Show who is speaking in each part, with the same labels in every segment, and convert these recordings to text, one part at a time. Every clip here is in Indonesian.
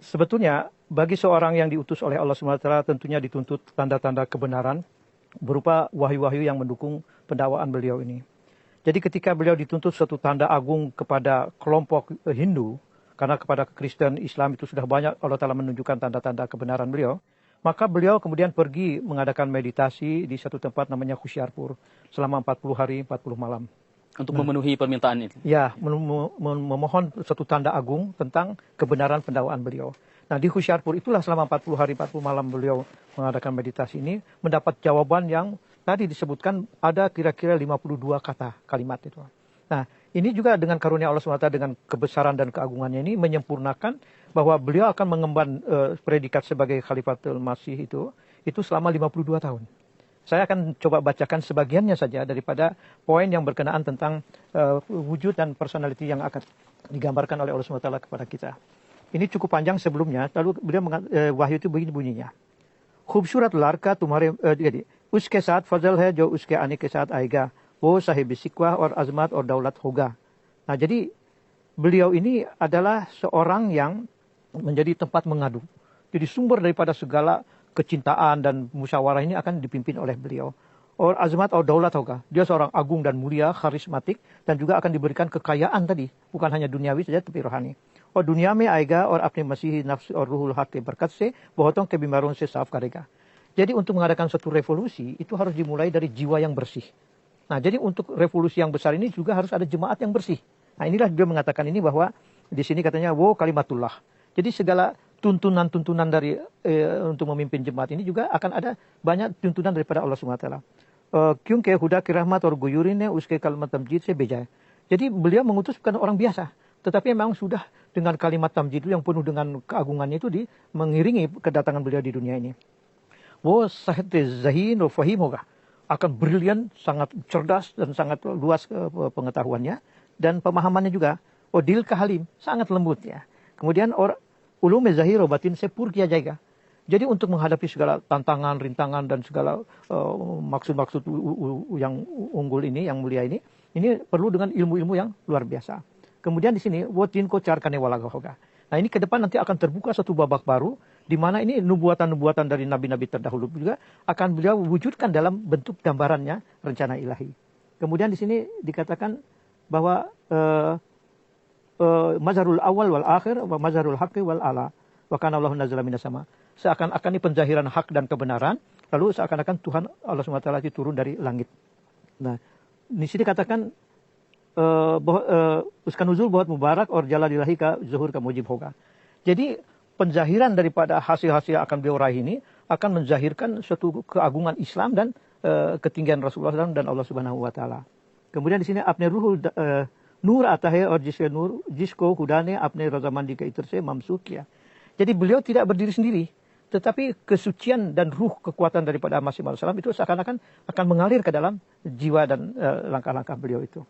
Speaker 1: Sebetulnya bagi seorang yang diutus oleh Allah SWT tentunya dituntut tanda-tanda kebenaran berupa wahyu-wahyu yang mendukung pendakwaan beliau ini. Jadi ketika beliau dituntut suatu tanda agung kepada kelompok Hindu, karena kepada Kristen Islam itu sudah banyak Allah Ta'ala menunjukkan tanda-tanda kebenaran beliau, maka beliau kemudian pergi mengadakan meditasi di satu tempat namanya Hoshiarpur selama 40 hari 40 malam.
Speaker 2: Untuk memenuhi permintaan itu?
Speaker 1: Ya, memohon satu tanda agung tentang kebenaran pendakwaan beliau. Nah, di Hoshiarpur itulah selama 40 hari 40 malam beliau mengadakan meditasi ini, mendapat jawaban yang tadi disebutkan ada kira-kira 52 kata kalimat itu. Nah, ini juga dengan karunia Allah SWT dengan kebesaran dan keagungannya ini menyempurnakan bahwa beliau akan mengemban predikat sebagai Khalifatul Masih itu selama 52 tahun. Saya akan coba bacakan sebagiannya saja daripada poin yang berkenaan tentang wujud dan personality yang akan digambarkan oleh Allah SWT kepada kita. Ini cukup panjang sebelumnya, lalu beliau wahyu itu begini bunyinya. Khubsurat larka tumhare uske saat fazal hai jo uske ani ke saat aega, wo sahib sikwah or azmat or daulat hoga. Nah, jadi beliau ini adalah seorang yang menjadi tempat mengadu. Jadi sumber daripada segala kecintaan dan musyawarah ini akan dipimpin oleh beliau. Or azmat or daulat hoga. Dia seorang agung dan mulia, karismatik, dan juga akan diberikan kekayaan tadi. Bukan hanya duniawi saja, tapi rohani. Or dunia me aiga or apne masihi nafsi or ruhul hak ke berkat se, bohotong ke bimarun se saaf karega. Jadi untuk mengadakan suatu revolusi, itu harus dimulai dari jiwa yang bersih. Nah, jadi untuk revolusi yang besar ini juga harus ada jemaat yang bersih. Nah, inilah dia mengatakan ini bahwa di sini katanya, wo kalimatullah. Jadi segala tuntunan-tuntunan dari untuk memimpin jemaat ini juga akan ada banyak tuntunan daripada Allah SWT. Kyunke huda kirahmat or guyurine uske kalimat tamjid se bejai. Jadi beliau mengutus bukan orang biasa, tetapi memang sudah dengan kalimat tamjid itu yang penuh dengan keagungannya itu mengiringi kedatangan beliau di dunia ini. Wo sahte zahin wa fahim hoga. Akan brilian, sangat cerdas dan sangat luas pengetahuannya dan pemahamannya juga. Odil kahalim, sangat lembut ya. Kemudian ulum zahir batin sepur kia jaga. Jadi untuk menghadapi segala tantangan, rintangan dan segala maksud-maksud yang unggul ini, yang mulia ini perlu dengan ilmu-ilmu yang luar biasa. Kemudian di sini wotin ko carkane walagahoga. Nah, ini ke depan nanti akan terbuka satu babak baru di mana ini nubuatan-nubuatan dari nabi-nabi terdahulu juga akan beliau wujudkan dalam bentuk gambarannya rencana ilahi. Kemudian di sini dikatakan bahwa mazharul awal wal akhir wa mazharul haqqi wal ala wa kana Allahu nazala minas sama. Seakan-akan ini penzahiran hak dan kebenaran, lalu seakan-akan Tuhan Allah SWT itu turun dari langit. Nah, di sini dikatakan uskan nuzul buat mubarak or jalalillahi ka zuhur ka mujib hoga. Jadi penzahiran daripada hasil-hasil akan beliau raih ini akan menzahirkan suatu keagungan Islam dan ketinggian Rasulullah SAW dan Allah Subhanahu wa taala. Kemudian di sini apne ruhul nur atahe or jiske nur jisko hudane apne razamandi ka iterse mamsukia. Jadi beliau tidak berdiri sendiri, tetapi kesucian dan ruh kekuatan daripada Masih Maud Salam itu seakan-akan akan mengalir ke dalam jiwa dan langkah-langkah beliau itu.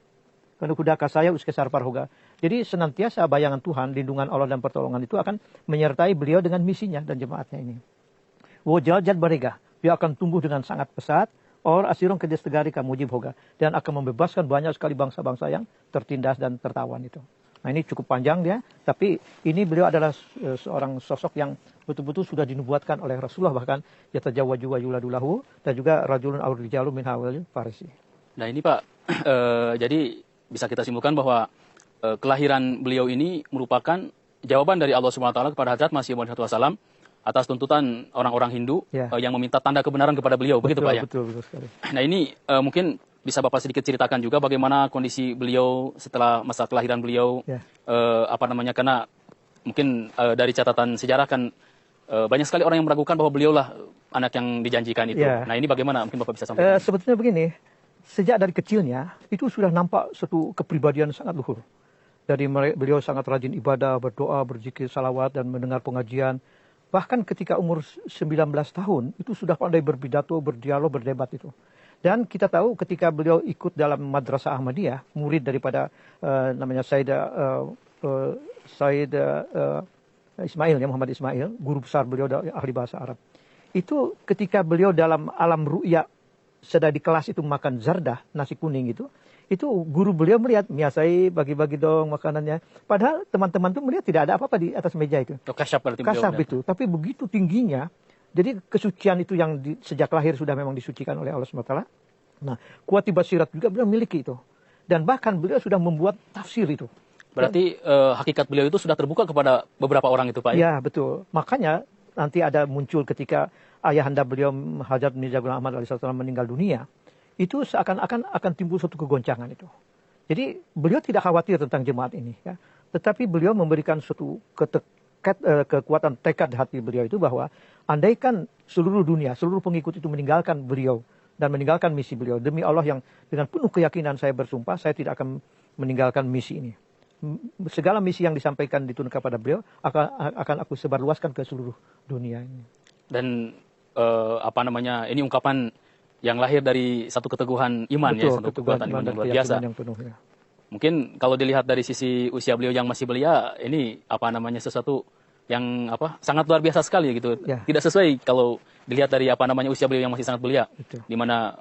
Speaker 1: Karena kuda kasaya uskesar parhoga. Jadi senantiasa bayangan Tuhan, lindungan Allah dan pertolongan itu akan menyertai beliau dengan misinya dan jemaatnya ini. Wajal jad barega, dia akan tumbuh dengan sangat pesat. Or asirong kedestegari kamujib hoga, dan akan membebaskan banyak sekali bangsa-bangsa yang tertindas dan tertawan itu. Nah, ini cukup panjang dia, tapi ini beliau adalah seorang sosok yang betul-betul sudah dinubuatkan oleh Rasulullah, bahkan yatajawwaju wa yuladulahu, dan juga rajulun aw rijalu min hawalil farisi.
Speaker 2: Nah, ini Pak, jadi bisa kita simpulkan bahwa kelahiran beliau ini merupakan jawaban dari Allah SWT kepada Hadrat Masih Maud SAW atas tuntutan orang-orang Hindu yang meminta tanda kebenaran kepada beliau, begitu Pak ya?
Speaker 1: Betul sekali.
Speaker 2: Nah, ini mungkin bisa Bapak sedikit ceritakan juga bagaimana kondisi beliau setelah masa kelahiran beliau, karena mungkin dari catatan sejarah kan banyak sekali orang yang meragukan bahwa beliau lah anak yang dijanjikan itu. Nah, ini bagaimana mungkin Bapak bisa sampaikan?
Speaker 1: Sebetulnya begini, sejak dari kecilnya itu sudah nampak suatu kepribadian sangat luhur. Dari beliau sangat rajin ibadah, berdoa, berzikir, salawat dan mendengar pengajian. Bahkan ketika umur 19 tahun itu sudah pandai berpidato, berdialog, berdebat itu. Dan kita tahu ketika beliau ikut dalam Madrasah Ahmadiyah, murid daripada namanya Said Ismail, ya, Muhammad Ismail, guru besar beliau ahli bahasa Arab. Itu ketika beliau dalam alam ru'ya sedang di kelas itu makan zardah, nasi kuning itu guru beliau melihat, Miasai bagi-bagi dong makanannya. Padahal teman-teman tuh melihat tidak ada apa-apa di atas meja itu.
Speaker 2: Kasyaf berarti
Speaker 1: Kasyaf itu, tapi begitu tingginya. Jadi kesucian itu yang sejak lahir sudah memang disucikan oleh Allah SWT. Nah, Quwati Basirat juga beliau miliki itu. Dan bahkan beliau sudah membuat tafsir itu.
Speaker 2: Berarti hakikat beliau itu sudah terbuka kepada beberapa orang itu, Pak?
Speaker 1: Ya, betul. Makanya nanti ada muncul ketika ayahanda beliau Hadrat Mirza Ghulam Ahmad alaihissalam meninggal dunia, itu seakan-akan akan timbul suatu kegoncangan itu. Jadi beliau tidak khawatir tentang jemaat ini, ya. Tetapi beliau memberikan suatu kekuatan tekad hati beliau itu bahwa andaikan seluruh dunia, seluruh pengikut itu meninggalkan beliau dan meninggalkan misi beliau, demi Allah yang dengan penuh keyakinan saya bersumpah, saya tidak akan meninggalkan misi ini. Segala misi yang disampaikan ditunjukkan kepada beliau akan aku sebarluaskan ke seluruh dunia ini.
Speaker 2: Dan ini ungkapan yang lahir dari satu keteguhan iman. Betul, ya, satu kekuatan iman yang luar biasa. Yang penuh, ya. Mungkin kalau dilihat dari sisi usia beliau yang masih belia, ini sesuatu yang sangat luar biasa sekali gitu. Ya. Tidak sesuai kalau dilihat dari usia beliau yang masih sangat belia, di mana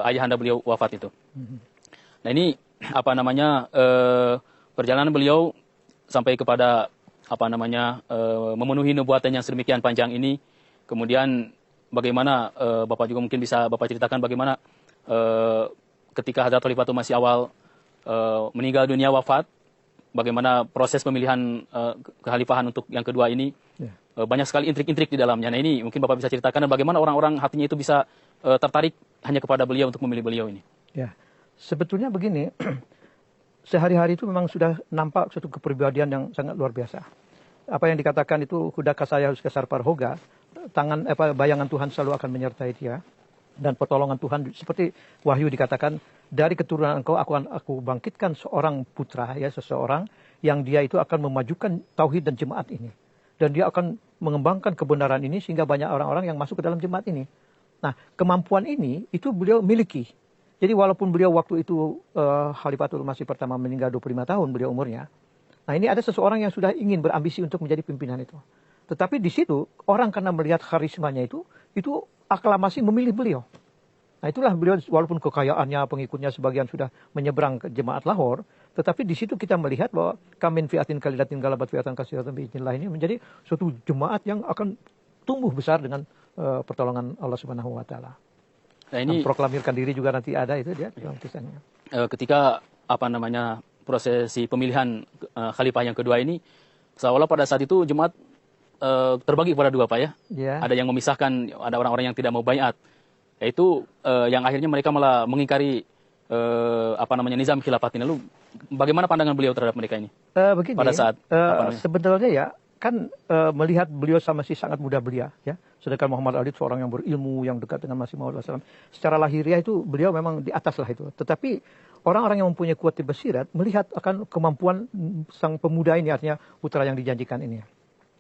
Speaker 2: ayahanda beliau wafat itu. Nah ini perjalanan beliau sampai kepada memenuhi nubuatan yang sedemikian panjang ini. Kemudian bagaimana Bapak juga mungkin bisa Bapak ceritakan bagaimana ketika Hadrat Khalifatul Masih awal meninggal dunia wafat, bagaimana proses pemilihan kekhalifahan untuk yang kedua ini. Banyak sekali intrik-intrik di dalamnya. Nah ini mungkin Bapak bisa ceritakan bagaimana orang-orang hatinya itu bisa tertarik hanya kepada beliau untuk memilih beliau ini. Ya, sebetulnya begini, sehari-hari itu memang sudah nampak suatu kepribadian yang sangat luar biasa. Apa yang dikatakan itu hudaka saya harus kesar parhoga, bayangan Tuhan selalu akan menyertai dia, dan pertolongan Tuhan seperti Wahyu dikatakan, dari keturunan engkau aku bangkitkan seorang putra, ya, seseorang yang dia itu akan memajukan tauhid dan jemaat ini, dan dia akan mengembangkan kebenaran ini sehingga banyak orang-orang yang masuk ke dalam jemaat ini. Nah, kemampuan ini itu beliau miliki. Jadi walaupun beliau waktu itu Khalifatul Masih pertama meninggal 25 tahun beliau umurnya. Nah ini ada seseorang yang sudah ingin berambisi untuk menjadi pimpinan itu. Tetapi di situ orang karena melihat karismanya itu aklamasi memilih beliau. Nah itulah beliau walaupun kekayaannya, pengikutnya sebagian sudah menyeberang ke jemaat Lahore. Tetapi di situ kita melihat bahwa kamin fiatin kalilatin galabat fiatan kasiratan biiznillah ini menjadi suatu jemaat yang akan tumbuh besar dengan pertolongan Allah Subhanahu wa taala. Nah ini proklamirkan diri juga nanti ada itu dia tulisannya. Ketika prosesi pemilihan khalifah yang kedua ini, seolah pada saat itu jemaat terbagi pada dua, Pak, ya. Yeah. Ada yang memisahkan, ada orang-orang yang tidak mau baiat. Yaitu yang akhirnya mereka malah mengingkari nizam khilafat ini. Lalu bagaimana pandangan beliau terhadap mereka ini?
Speaker 1: Begini,
Speaker 2: pada saat
Speaker 1: sebetulnya ya kan melihat beliau masih sangat muda belia, ya. Sedangkan Muhammad Ali seorang yang berilmu, yang dekat dengan Masih Maud SAW. Secara lahiriah itu beliau memang di atas lah itu. Tetapi orang-orang yang mempunyai Quwati Basirat melihat akan kemampuan sang pemuda ini, artinya putra yang dijanjikan ini.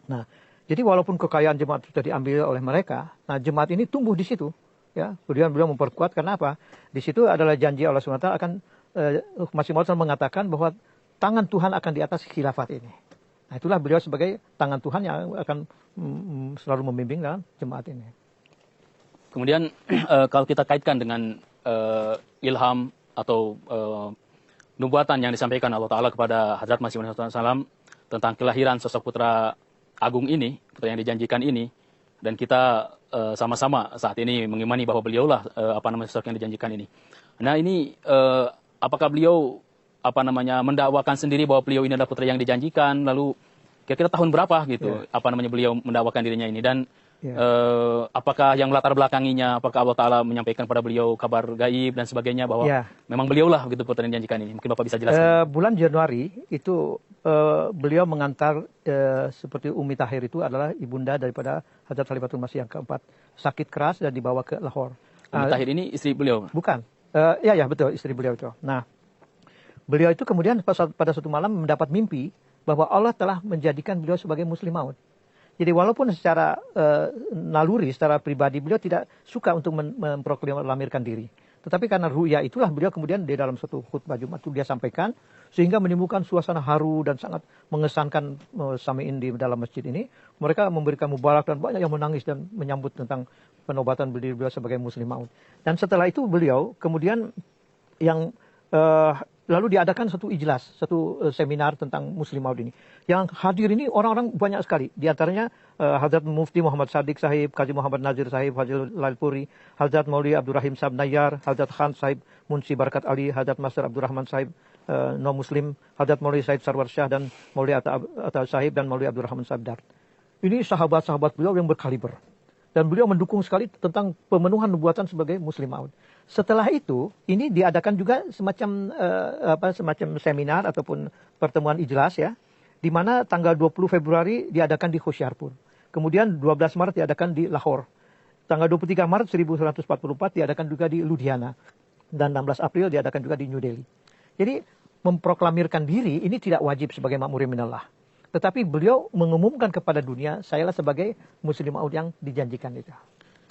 Speaker 1: Nah, jadi walaupun kekayaan jemaat sudah diambil oleh mereka, nah jemaat ini tumbuh di situ, ya. Kemudian beliau memperkuat, karena apa? Di situ adalah janji Allah SWT akan Masih Maud mengatakan bahwa tangan Tuhan akan di atas khilafat ini. Nah, itulah beliau sebagai tangan Tuhan yang akan selalu membimbing dalam jemaat ini.
Speaker 2: Kemudian kalau kita kaitkan dengan ilham atau nubuatan yang disampaikan Allah Ta'ala kepada Hadrat Masih Maud SAW tentang kelahiran sosok putra agung ini, putra yang dijanjikan ini, dan kita sama-sama saat ini mengimani bahwa beliaulah sosok yang dijanjikan ini. Nah ini apakah beliau mendakwakan sendiri bahwa beliau ini adalah putra yang dijanjikan, lalu kira-kira tahun berapa gitu beliau mendakwakan dirinya ini, dan apakah yang latar belakanginya, apakah Allah Ta'ala menyampaikan pada beliau kabar gaib dan sebagainya bahwa memang beliaulah gitu putra yang dijanjikan ini. Mungkin Bapak bisa jelaskan.
Speaker 1: Bulan Januari itu beliau mengantar seperti Umi Tahir itu adalah ibunda daripada Hadrat Khalifatul Masih yang keempat, sakit keras dan dibawa ke Lahore.
Speaker 2: Umi Tahir ini istri beliau?
Speaker 1: Bukan. Ya betul, istri beliau itu. Nah, beliau itu kemudian pada suatu malam mendapat mimpi bahwa Allah telah menjadikan beliau sebagai muslim maut. Jadi walaupun secara naluri, secara pribadi beliau tidak suka untuk memproklamirkan diri. Tetapi karena ru'ya itulah beliau kemudian di dalam satu khutbah Jumat itu dia sampaikan, sehingga menimbulkan suasana haru dan sangat mengesankan sami'in di dalam masjid ini. Mereka memberikan mubarak dan banyak yang menangis dan menyambut tentang penobatan beliau sebagai Muslim Maud. Dan setelah itu beliau kemudian yang lalu diadakan satu ijlas, satu seminar tentang Muslim Maud ini. Yang hadir ini orang-orang banyak sekali. Di antaranya Hazrat Mufti Muhammad Sadiq Sahib, Qazi Muhammad Nazir Sahib, Fazil Lalpuri, Hazrat Maulwi Abdurrahim Sahib Nayyar, Hazrat Khan Sahib Munsi Barakat Ali, Hazrat Master Abdurrahman Sahib non Muslim, Hazrat Maulwi Said Sarwar Shah dan Maulwi Atta Sahib dan Maulwi Abdurrahman Sahib Dart. Ini sahabat-sahabat beliau yang berkaliber. Dan beliau mendukung sekali tentang pemenuhan nubuatan sebagai Muslim Maud. Setelah itu, ini diadakan juga semacam semacam seminar ataupun pertemuan ijlas ya, di mana tanggal 20 Februari diadakan di Hoshiarpur. Kemudian 12 Maret diadakan di Lahore. Tanggal 23 Maret 1944 diadakan juga di Ludhiana. Dan 16 April diadakan juga di New Delhi. Jadi memproklamirkan diri ini tidak wajib sebagai ma'murin minallah. Tetapi beliau mengumumkan kepada dunia, sayalah sebagai Muslim Maud yang dijanjikan itu.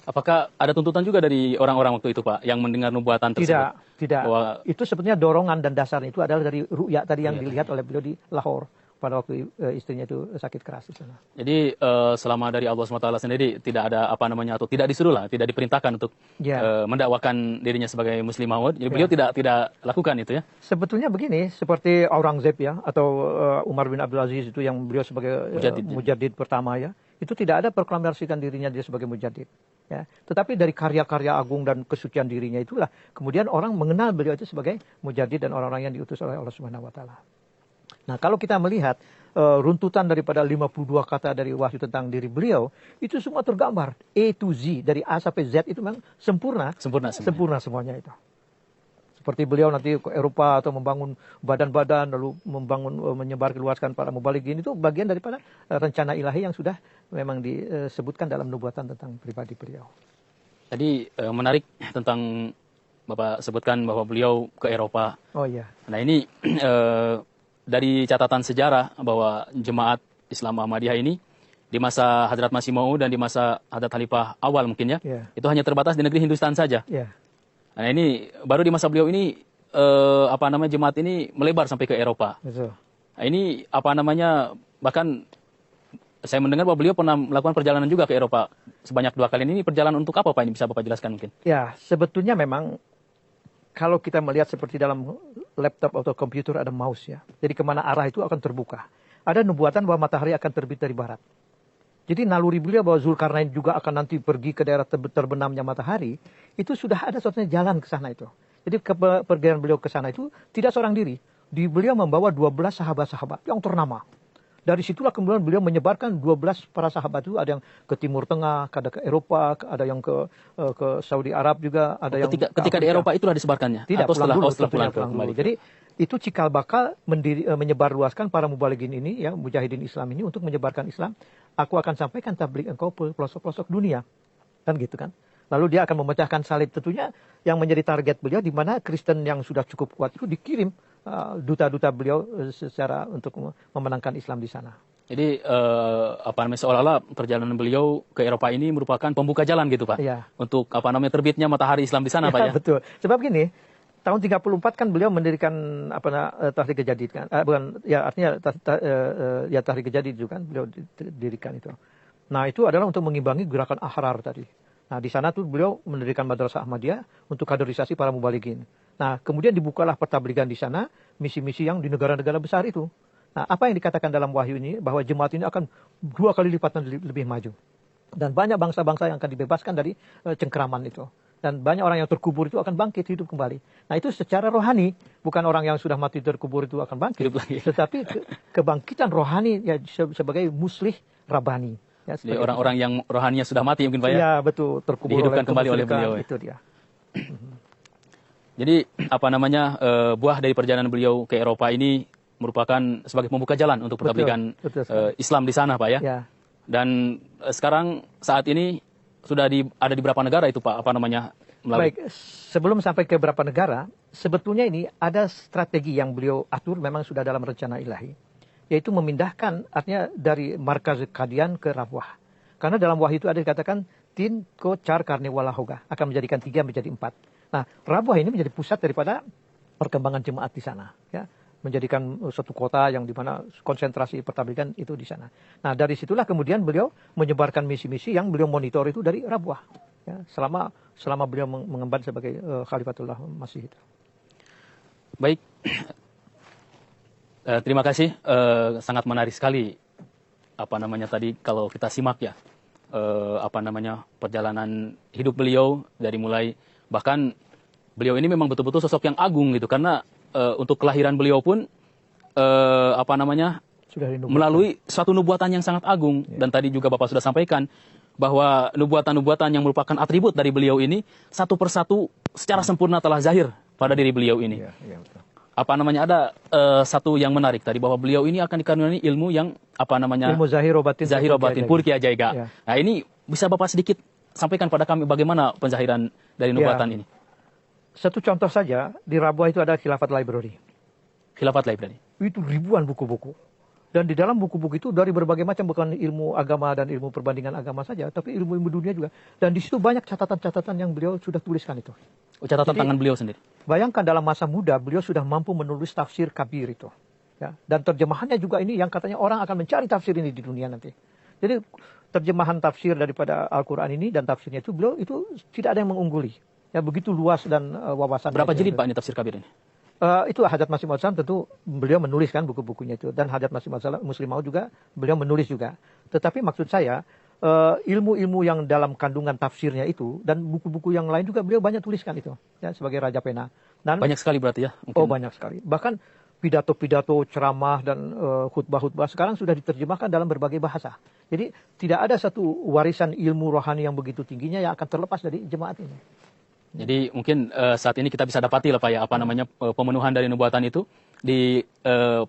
Speaker 2: Apakah ada tuntutan juga dari orang-orang waktu itu, Pak, yang mendengar nubuatan tersebut?
Speaker 1: Tidak. Bahwa itu sebetulnya dorongan dan dasarnya itu adalah dari ru'ya tadi yang dilihat oleh beliau di Lahore pada waktu istrinya itu sakit keras di sana. Jadi
Speaker 2: selama dari Allah SWT sendiri tidak ada atau tidak disuruh lah, tidak diperintahkan untuk mendakwakan dirinya sebagai Muslim Maud. Jadi beliau tidak lakukan itu ya.
Speaker 1: Sebetulnya begini, seperti Aurangzeb ya atau Umar bin Abdul Aziz itu yang beliau sebagai mujadid pertama ya, itu tidak ada proklamasikan dirinya dia sebagai mujadid. Ya, tetapi dari karya-karya agung dan kesucian dirinya itulah kemudian orang mengenal beliau itu sebagai mujadid dan orang-orang yang diutus oleh Allah Subhanahu wa taala. Nah, kalau kita melihat runtutan daripada 52 kata dari wahyu tentang diri beliau, itu semua tergambar A to Z, dari A sampai Z itu memang sempurna semuanya itu. Seperti beliau nanti ke Eropa atau membangun badan-badan lalu menyebar luaskan para mubalighin, itu bagian daripada rencana ilahi yang sudah memang disebutkan dalam nubuatan tentang pribadi beliau.
Speaker 2: Tadi menarik tentang Bapak sebutkan bahwa beliau ke Eropa.
Speaker 1: Oh iya.
Speaker 2: Nah, ini dari catatan sejarah bahwa jemaat Islam Ahmadiyah ini di masa Hadrat Masih Maud dan di masa Hadrat Khalifah awal mungkin ya, itu hanya terbatas di negeri Hindustan saja. Nah, ini baru di masa beliau ini jemaat ini melebar sampai ke Eropa.
Speaker 1: Betul.
Speaker 2: Nah, ini bahkan saya mendengar bahwa beliau pernah melakukan perjalanan juga ke Eropa sebanyak 2 kali. Ini perjalanan untuk apa, Pak? Ini bisa Bapak jelaskan mungkin?
Speaker 1: Ya, sebetulnya memang kalau kita melihat seperti dalam laptop atau komputer ada mouse ya. Jadi kemana arah itu akan terbuka. Ada nubuatan bahwa matahari akan terbit dari barat. Jadi naluri beliau bahwa Zulkarnain juga akan nanti pergi ke daerah terbenamnya matahari, itu sudah ada suatunya jalan ke sana itu. Jadi pergian beliau ke sana itu tidak seorang diri. Beliau membawa 12 sahabat-sahabat yang ternama. Dari situlah kemudian beliau menyebarkan 12 para sahabat itu, ada yang ke Timur Tengah, ada ke Eropa, ada yang ke Saudi Arab juga, ada yang
Speaker 2: ketika di Eropa itulah disebarkannya.
Speaker 1: Tidak,
Speaker 2: atau
Speaker 1: setelah
Speaker 2: pulang
Speaker 1: dulu. Jadi itu cikal bakal menyebarluaskan para mubalighin ini ya, mujahidin Islam ini untuk menyebarkan Islam. Aku akan sampaikan tabligh engkau ke pelosok-pelosok dunia. Kan gitu kan. Lalu dia akan memecahkan salib, tentunya yang menjadi target beliau di mana Kristen yang sudah cukup kuat itu dikirim duta-duta beliau secara untuk memenangkan Islam di sana.
Speaker 2: Jadi seolah-olah perjalanan beliau ke Eropa ini merupakan pembuka jalan gitu, Pak.
Speaker 1: Ya.
Speaker 2: Untuk terbitnya matahari Islam di sana, Pak ya.
Speaker 1: Betul. Sebab gini, tahun 34 kan beliau mendirikan Tahrik Jadid kan. Tahrik Jadid itu kan beliau dirikan itu. Nah, itu adalah untuk mengimbangi gerakan Ahrar tadi. Nah, di sana tuh beliau mendirikan Madrasah Ahmadiyah untuk kaderisasi para mubalighin. Nah, kemudian dibukalah pertabligan di sana, misi-misi yang di negara-negara besar itu. Nah, apa yang dikatakan dalam wahyu ini, bahwa jemaat ini akan 2 kali lipatan lebih maju. Dan banyak bangsa-bangsa yang akan dibebaskan dari cengkeraman itu. Dan banyak orang yang terkubur itu akan bangkit hidup kembali. Nah, itu secara rohani, bukan orang yang sudah mati terkubur itu akan bangkit. Tetapi kebangkitan rohani ya, sebagai muslih rabani.
Speaker 2: Ya, orang-orang yang rohaninya sudah mati mungkin, Pak ya?
Speaker 1: Ya, betul. Terkubur
Speaker 2: dihidupkan kembali oleh beliau.
Speaker 1: Itu dia.
Speaker 2: Jadi, buah dari perjalanan beliau ke Eropa ini merupakan sebagai pembuka jalan untuk pertabligan Islam di sana, Pak ya?
Speaker 1: Ya.
Speaker 2: Dan sekarang saat ini sudah ada di berapa negara itu, Pak?
Speaker 1: Baik, sebelum sampai ke berapa negara, sebetulnya ini ada strategi yang beliau atur memang sudah dalam rencana ilahi. Yaitu memindahkan, artinya dari markaz Qadian ke Rabwah. Karena dalam wahyu itu ada dikatakan, Tin ko char karne wala hoga, akan menjadikan 3 menjadi 4. Nah, Rabuah ini menjadi pusat daripada perkembangan jemaat di sana, ya, menjadikan suatu kota yang di mana konsentrasi pertabligan itu di sana. Nah, dari situlah kemudian beliau menyebarkan misi-misi yang beliau monitor itu dari Rabuah, ya, selama beliau mengemban sebagai Khalifatullah Masih itu.
Speaker 2: Baik, terima kasih, sangat menarik sekali tadi kalau kita simak ya, perjalanan hidup beliau dari mulai, bahkan beliau ini memang betul-betul sosok yang agung gitu, karena untuk kelahiran beliau pun
Speaker 1: sudah
Speaker 2: melalui suatu nubuatan yang sangat agung. Dan tadi juga Bapak sudah sampaikan bahwa nubuatan-nubuatan yang merupakan atribut dari beliau ini satu persatu secara sempurna telah zahir pada diri beliau ini.
Speaker 1: Betul.
Speaker 2: Ada satu yang menarik tadi, bahwa beliau ini akan dikaruniai ilmu yang
Speaker 1: ilmu zahirobatin
Speaker 2: purki ajaiga. Nah, ini bisa Bapak sedikit sampaikan pada kami bagaimana penzahiran dari nubuatan ini.
Speaker 1: Satu contoh saja, di Rabuah itu ada Khilafat Library.
Speaker 2: Khilafat Library.
Speaker 1: Itu ribuan buku-buku. Dan di dalam buku-buku itu dari berbagai macam, bukan ilmu agama dan ilmu perbandingan agama saja, tapi ilmu-ilmu dunia juga. Dan di situ banyak catatan-catatan yang beliau sudah tuliskan itu.
Speaker 2: Catatan tangan beliau sendiri.
Speaker 1: Bayangkan dalam masa muda beliau sudah mampu menulis tafsir kabir itu. Ya. Dan terjemahannya juga ini yang katanya orang akan mencari tafsir ini di dunia nanti. Jadi terjemahan tafsir daripada Al-Quran ini dan tafsirnya itu beliau itu tidak ada yang mengungguli. Ya, begitu luas dan wawasan.
Speaker 2: Berapa jilid Pak ini tafsir kabir ini?
Speaker 1: Itu Hajat Masih Maud tentu beliau menuliskan buku-bukunya itu, dan Hajat Masih Muslim Maud juga beliau menulis juga. Tetapi maksud saya ilmu-ilmu yang dalam kandungan tafsirnya itu dan buku-buku yang lain juga beliau banyak tuliskan itu, ya, sebagai Raja Pena. Dan,
Speaker 2: banyak sekali berarti ya? Mungkin.
Speaker 1: Oh, banyak sekali. Bahkan pidato-pidato, ceramah dan khutbah-khutbah sekarang sudah diterjemahkan dalam berbagai bahasa. Jadi tidak ada satu warisan ilmu rohani yang begitu tingginya yang akan terlepas dari jemaat ini.
Speaker 2: Jadi mungkin saat ini kita bisa dapati lah Pak ya, pemenuhan dari nubuatan itu di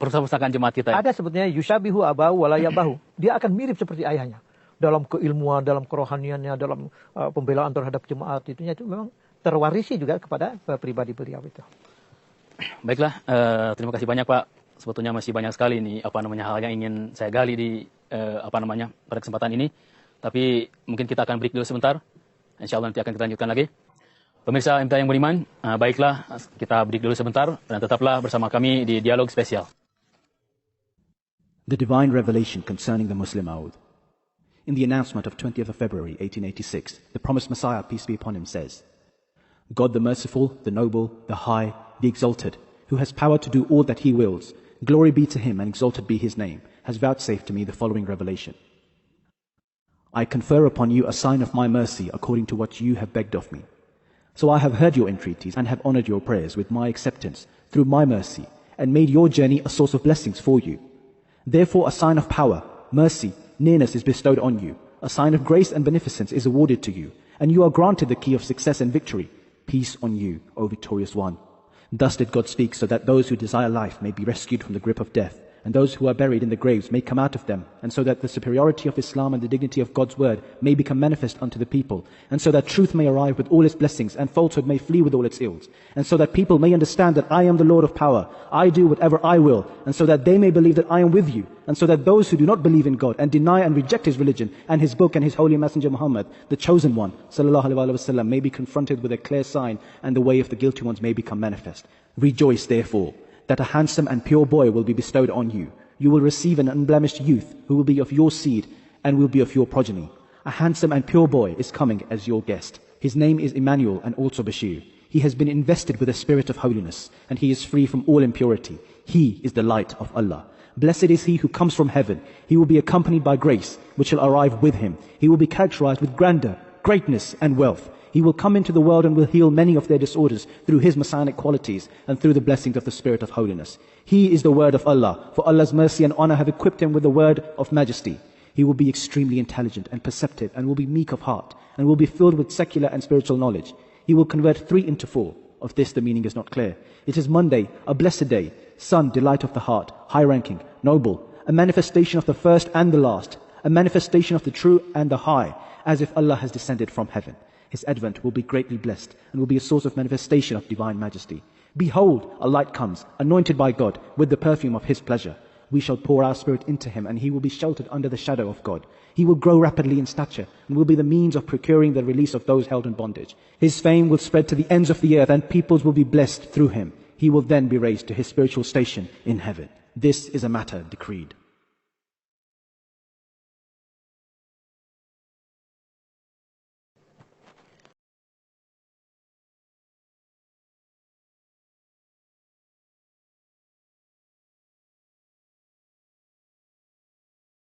Speaker 2: perpustakaan jemaat kita.
Speaker 1: Ada sebetulnya yushabihu abahu walayabahu. Dia akan mirip seperti ayahnya. Dalam keilmuan, dalam kerohaniannya, dalam pembelaan terhadap jemaat itu memang terwarisi juga kepada pribadi beliau itu.
Speaker 2: Baiklah, terima kasih banyak Pak. Sebetulnya masih banyak sekali ini hal yang ingin saya gali di pada kesempatan ini. Tapi mungkin kita akan break dulu sebentar. Insya Allah nanti akan kita lanjutkan lagi. Pemirsa MTA yang beriman, baiklah kita break dulu sebentar dan tetaplah bersama kami di Dialog Spesial.
Speaker 3: The Divine Revelation Concerning the Muslim Oath. In the announcement of 20th of February 1886, the promised Messiah, peace be upon him, says, God the merciful, the noble, the high, the exalted, who has power to do all that he wills, glory be to him and exalted be his name, has vouchsafed to me the following revelation. I confer upon you a sign of my mercy according to what you have begged of me. So I have heard your entreaties and have honored your prayers with my acceptance through my mercy and made your journey a source of blessings for you. Therefore a sign of power, mercy, nearness is bestowed on you. A sign of grace and beneficence is awarded to you, and you are granted the key of success and victory. Peace on you, O victorious one. Thus did God speak, so that those who desire life may be rescued from the grip of death, and those who are buried in the graves may come out of them, and so that the superiority of Islam and the dignity of God's word may become manifest unto the people, and so that truth may arrive with all its blessings, and falsehood may flee with all its ills, and so that people may understand that I am the Lord of power, I do whatever I will, and so that they may believe that I am with you, and so that those who do not believe in God and deny and reject His religion and His book and His holy messenger Muhammad, the chosen one, sallallahu alaihi wasallam, may be confronted with a clear sign, and the way of the guilty ones may become manifest. Rejoice, therefore, that a handsome and pure boy will be bestowed on you. You will receive an unblemished youth who will be of your seed and will be of your progeny. A handsome and pure boy is coming as your guest. His name is Emmanuel and also Bashir. He has been invested with a spirit of holiness, and he is free from all impurity. He is the light of Allah. Blessed is he who comes from heaven. He will be accompanied by grace, which will arrive with him. He will be characterized with grandeur, greatness, and wealth. He will come into the world and will heal many of their disorders through his messianic qualities and through the blessings of the Spirit of holiness. He is the word of Allah, for Allah's mercy and honor have equipped him with the word of majesty. He will be extremely intelligent and perceptive and will be meek of heart and will be filled with secular and spiritual knowledge. He will convert 3 into 4. Of this the meaning is not clear. It is Monday, a blessed day, sun, delight of the heart, high-ranking, noble, a manifestation of the first and the last, a manifestation of the true and the high, as if Allah has descended from heaven. His advent will be greatly blessed and will be a source of manifestation of divine majesty. Behold, a light comes, anointed by God with the perfume of His pleasure. we shall pour our Spirit into him, and he will be sheltered under the shadow of God. He will grow rapidly in stature and will be the means of procuring the release of those held in bondage. His fame will spread to the ends of the earth, and peoples will be blessed through him. He will then be raised to his spiritual station in heaven. This is a matter decreed.